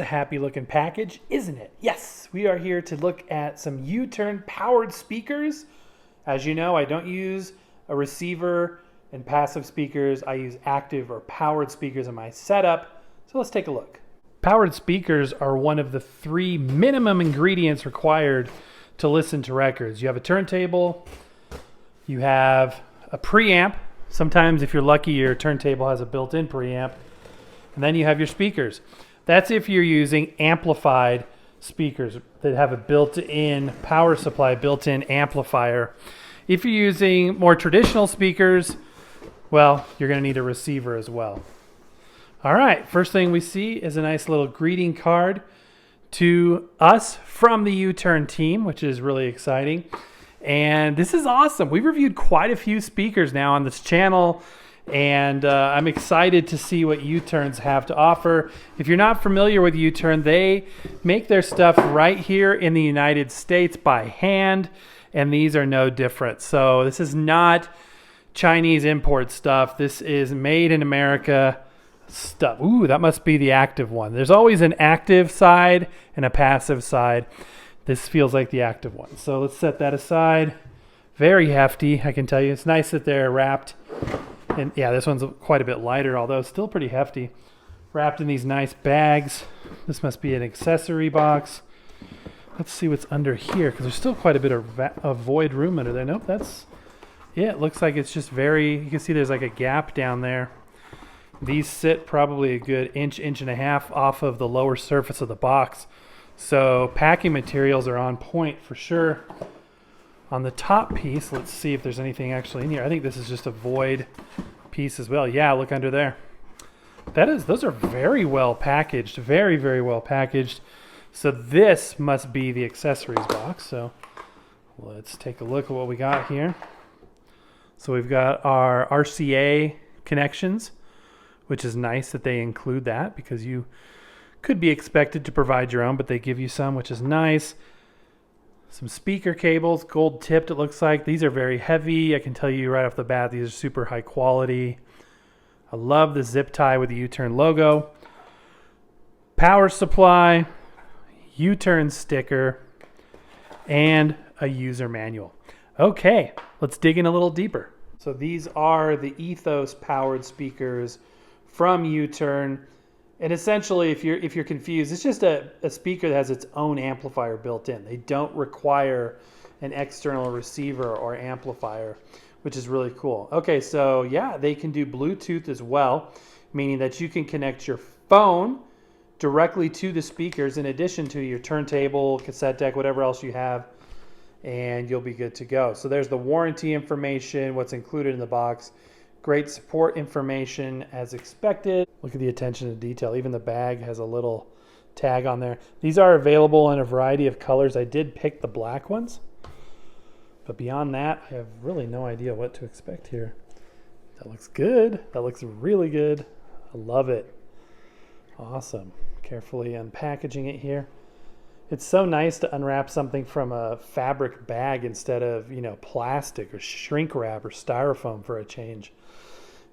happy looking package, isn't it? Yes, we are here to look at some U-turn powered speakers. As you know, I don't use a receiver and passive speakers. I use active or powered speakers in my setup. So let's take a look. Powered speakers are one of the 3 minimum ingredients required to listen to records. You have a turntable, you have a preamp. Sometimes if you're lucky, your turntable has a built-in preamp. And then you have your speakers. That's if you're using amplified speakers that have a built-in power supply, built-in amplifier. If you're using more traditional speakers, well, you're going to need a receiver as well. All right, first thing we see is a nice little greeting card to us from the U-turn team, which is really exciting. And this is awesome. We've reviewed quite a few speakers now on this channel. And I'm excited to see what U-turns have to offer. If you're not familiar with U-turn, they make their stuff right here in the United States by hand, and these are no different. So this is not Chinese import stuff. This is made in America stuff. Ooh, that must be the active one. There's always an active side and a passive side. This feels like the active one. So let's set that aside. Very hefty, I can tell you. It's nice that they're wrapped. And yeah, this one's quite a bit lighter, although still pretty hefty. Wrapped in these nice bags. This must be an accessory box. Let's see what's under here, because there's still quite a bit of void room under there. Nope, that's, yeah, it looks like it's just very, you can see there's like a gap down there. These sit probably a good inch and a half off of the lower surface of the box. So packing materials are on point for sure. On the top piece, let's see if there's anything actually in here. I think this is just a void piece as well. Yeah, look under there. Those are very well packaged, very, very well packaged. So this must be the accessories box. So let's take a look at what we got here. So we've got our RCA connections, which is nice that they include that because you could be expected to provide your own, but they give you some, which is nice. Some speaker cables, gold tipped it looks like. These are very heavy. I can tell you right off the bat, these are super high quality. I love the zip tie with the U-turn logo. Power supply, U-turn sticker, and a user manual. Okay, let's dig in a little deeper. So these are the ETHOS powered speakers from U-turn. And essentially, if you're confused, it's just a speaker that has its own amplifier built in. They don't require an external receiver or amplifier, which is really cool. Okay, so yeah, they can do Bluetooth as well, meaning that you can connect your phone directly to the speakers in addition to your turntable, cassette deck, whatever else you have, and you'll be good to go. So there's the warranty information, what's included in the box. Great support information as expected. Look at the attention to detail. Even the bag has a little tag on there. These are available in a variety of colors. I did pick the black ones, but beyond that, I have really no idea what to expect here. That looks good. That looks really good. I love it. Awesome. Carefully unpackaging it here. It's so nice to unwrap something from a fabric bag instead of, plastic or shrink wrap or styrofoam for a change.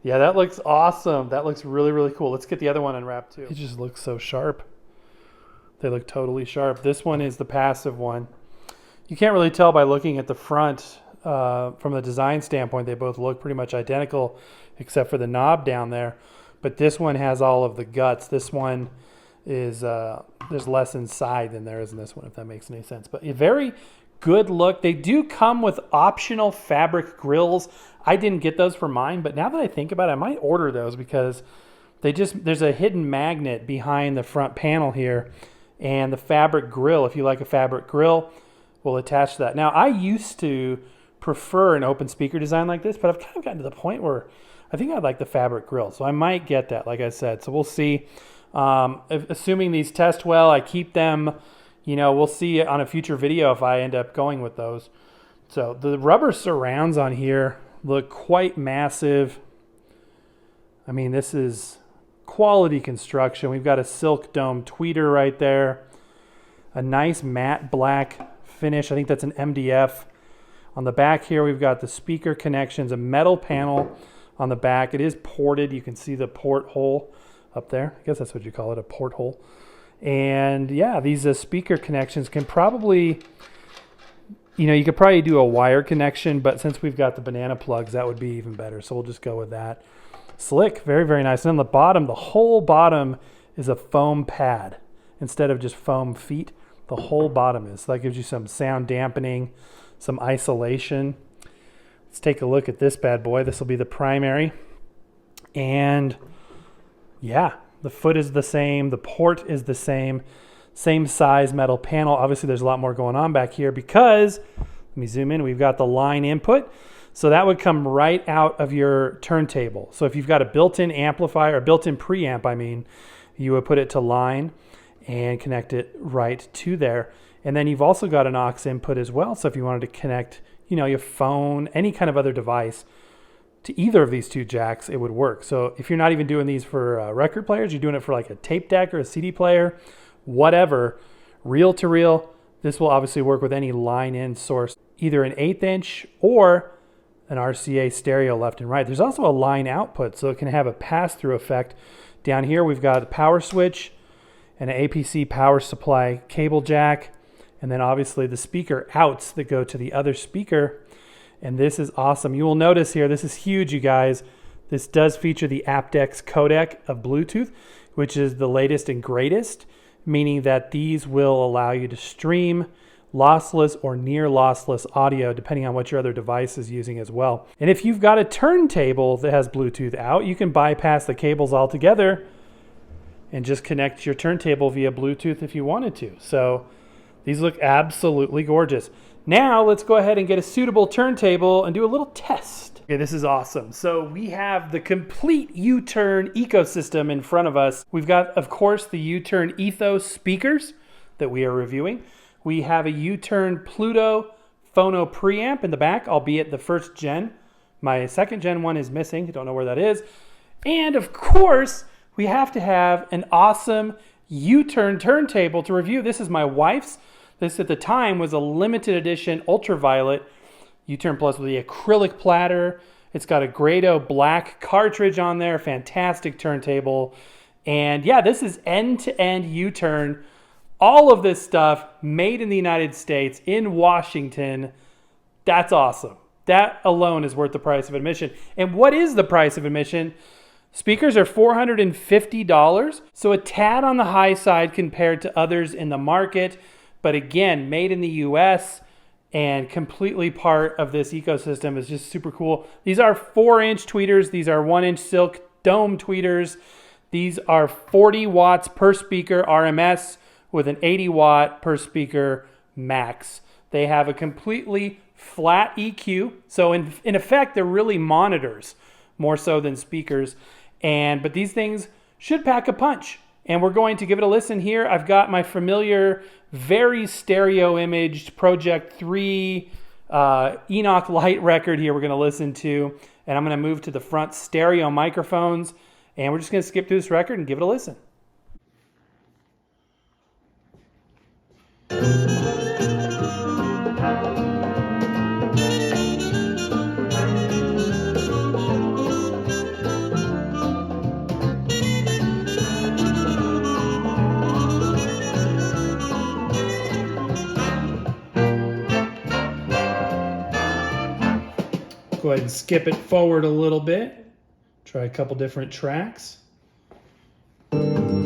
Yeah, that looks awesome. That looks really, really cool. Let's get the other one unwrapped too. It just looks so sharp. They look totally sharp. This one is the passive one. You can't really tell by looking at the front from the design standpoint. They both look pretty much identical except for the knob down there. But this one has all of the guts. This one is, there's less inside than there is in this one, if that makes any sense. But a very good look. They do come with optional fabric grills. I didn't get those for mine, but now that I think about it, I might order those because there's a hidden magnet behind the front panel here, and the fabric grill, if you like a fabric grill, will attach to that. Now, I used to prefer an open speaker design like this, but I've kind of gotten to the point where I think I'd like the fabric grill, so I might get that, like I said. So we'll see. Assuming these test well, I keep them. We'll see on a future video if I end up going with those. So the rubber surrounds on here look quite massive. I mean, this is quality construction. We've got a silk dome tweeter right there. A nice matte black finish. I think that's an MDF. On the back here, we've got the speaker connections, a metal panel on the back. It is ported. You can see the port hole up there. I guess that's what you call it, a porthole. And yeah, these speaker connections can probably, you could probably do a wire connection, but since we've got the banana plugs, that would be even better. So we'll just go with that. Slick, very, very nice. And on the bottom, the whole bottom is a foam pad instead of just foam feet. The whole bottom is. So that gives you some sound dampening, some isolation. Let's take a look at this bad boy. This will be the primary. And yeah, the foot is the same. The port is the same. Same size metal panel. Obviously, there's a lot more going on back here because, let me zoom in, we've got the line input. So that would come right out of your turntable. So if you've got a built-in amplifier, or built-in preamp, I mean, you would put it to line and connect it right to there. And then you've also got an aux input as well. So if you wanted to connect, your phone, any kind of other device to either of these two jacks, it would work. So if you're not even doing these for record players, you're doing it for like a tape deck or a CD player, whatever, reel to reel, this will obviously work with any line in source, either an 1/8 inch or an RCA stereo left and right. There's also a line output, so it can have a pass-through effect. Down here, we've got a power switch and an APC power supply cable jack, and then obviously the speaker outs that go to the other speaker. And this is awesome. You will notice here, this is huge, you guys. This does feature the aptX codec of Bluetooth, which is the latest and greatest, meaning that these will allow you to stream lossless or near lossless audio, depending on what your other device is using as well. And if you've got a turntable that has Bluetooth out, you can bypass the cables altogether and just connect your turntable via Bluetooth if you wanted to. So these look absolutely gorgeous. Now let's go ahead and get a suitable turntable and do a little test. Okay, this is awesome. So we have the complete U-Turn ecosystem in front of us. We've got, of course, the U-Turn ETHOS speakers that we are reviewing. We have a U-Turn Pluto phono preamp in the back, albeit the first gen. My second gen one is missing. I don't know where that is. And of course, we have to have an awesome U-Turn turntable to review. This is my wife's. This at the time was a limited edition ultraviolet U-Turn Plus with the acrylic platter. It's got a Grado black cartridge on there. Fantastic turntable. And yeah, this is end-to-end U-Turn. All of this stuff made in the United States, in Washington. That's awesome. That alone is worth the price of admission. And what is the price of admission? Speakers are $450, so a tad on the high side compared to others in the market. But again, made in the US and completely part of this ecosystem is just super cool. These are 4-inch tweeters. These are 1-inch silk dome tweeters. These are 40 watts per speaker RMS with an 80 watt per speaker max. They have a completely flat EQ. So in effect, they're really monitors more so than speakers. But these things should pack a punch. And we're going to give it a listen here. I've got my familiar, very stereo imaged Project 3 Enoch Light record here we're going to listen to. And I'm going to move to the front stereo microphones. And we're just going to skip through this record and give it a listen. Go ahead and skip it forward a little bit. Try a couple different tracks. And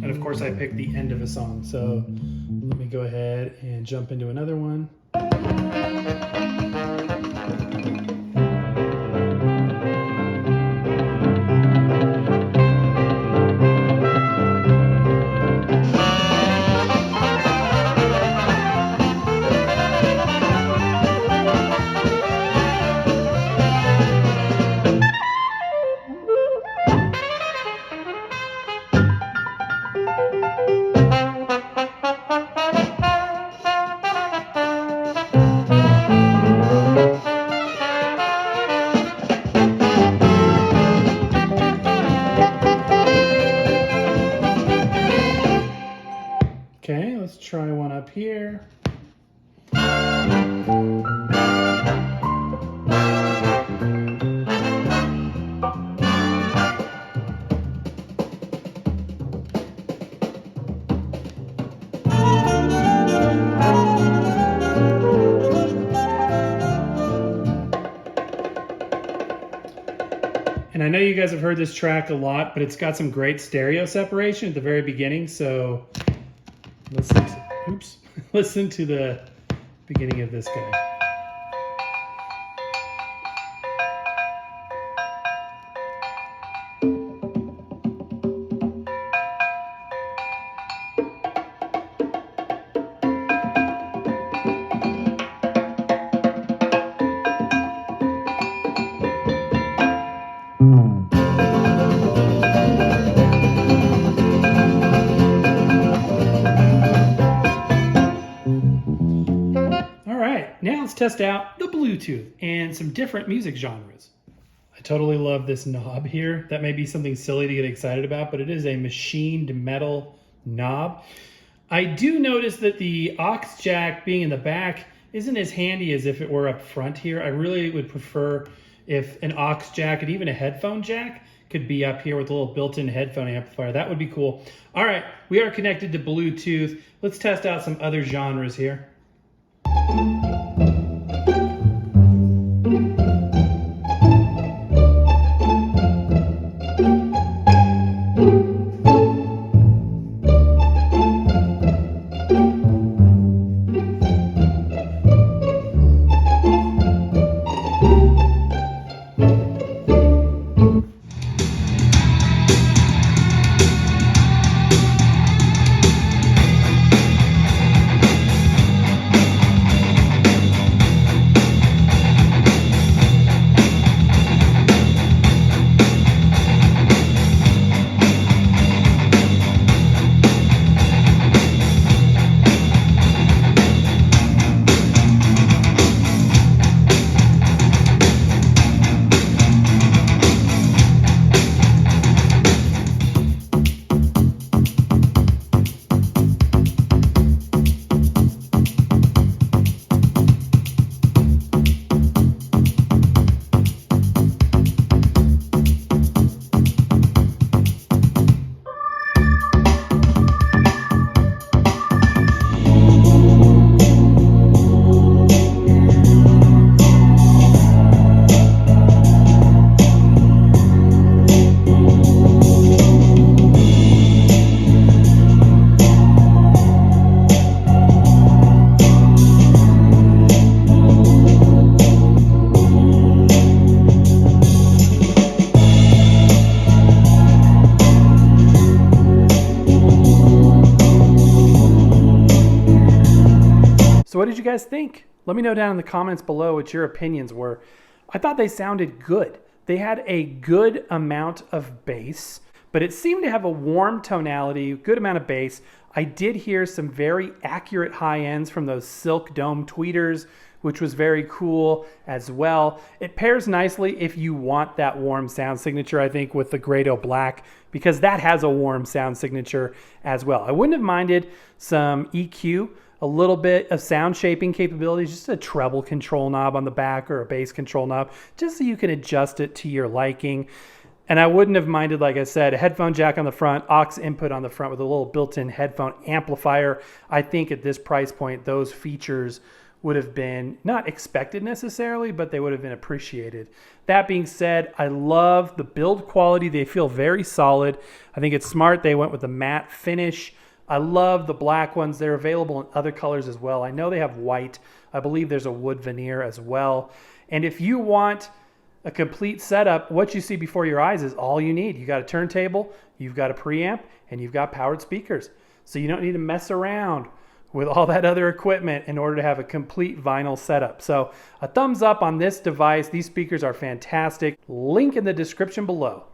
of course I picked the end of a song, so let me go ahead and jump into another one. Okay, let's try one up here. and I know you guys have heard this track a lot, but it's got some great stereo separation at the very beginning, so listen to the beginning of this guy. Now let's test out the Bluetooth and some different music genres. I totally love this knob here. That may be something silly to get excited about, but it is a machined metal knob. I do notice that the aux jack being in the back isn't as handy as if it were up front here. I really would prefer if an aux jack and even a headphone jack could be up here with a little built-in headphone amplifier. That would be cool. All right, we are connected to Bluetooth. Let's test out some other genres here. So what did you guys think? Let me know down in the comments below what your opinions were. I thought they sounded good. They had a good amount of bass, but it seemed to have a warm tonality, good amount of bass. I did hear some very accurate high ends from those silk dome tweeters, which was very cool as well. It pairs nicely if you want that warm sound signature, I think, with the Grado Black, because that has a warm sound signature as well. I wouldn't have minded some EQ, a little bit of sound shaping capabilities, just a treble control knob on the back or a bass control knob, just so you can adjust it to your liking. And I wouldn't have minded, like I said, a headphone jack on the front, aux input on the front with a little built-in headphone amplifier. I think at this price point, those features would have been not expected necessarily, but they would have been appreciated. That being said, I love the build quality. They feel very solid. I think it's smart. They went with a matte finish. I love the black ones. They're available in other colors as well. I know they have white. I believe there's a wood veneer as well. And if you want a complete setup, what you see before your eyes is all you need. You got a turntable, you've got a preamp, and you've got powered speakers. So you don't need to mess around with all that other equipment in order to have a complete vinyl setup. So a thumbs up on this device. These speakers are fantastic. Link in the description below.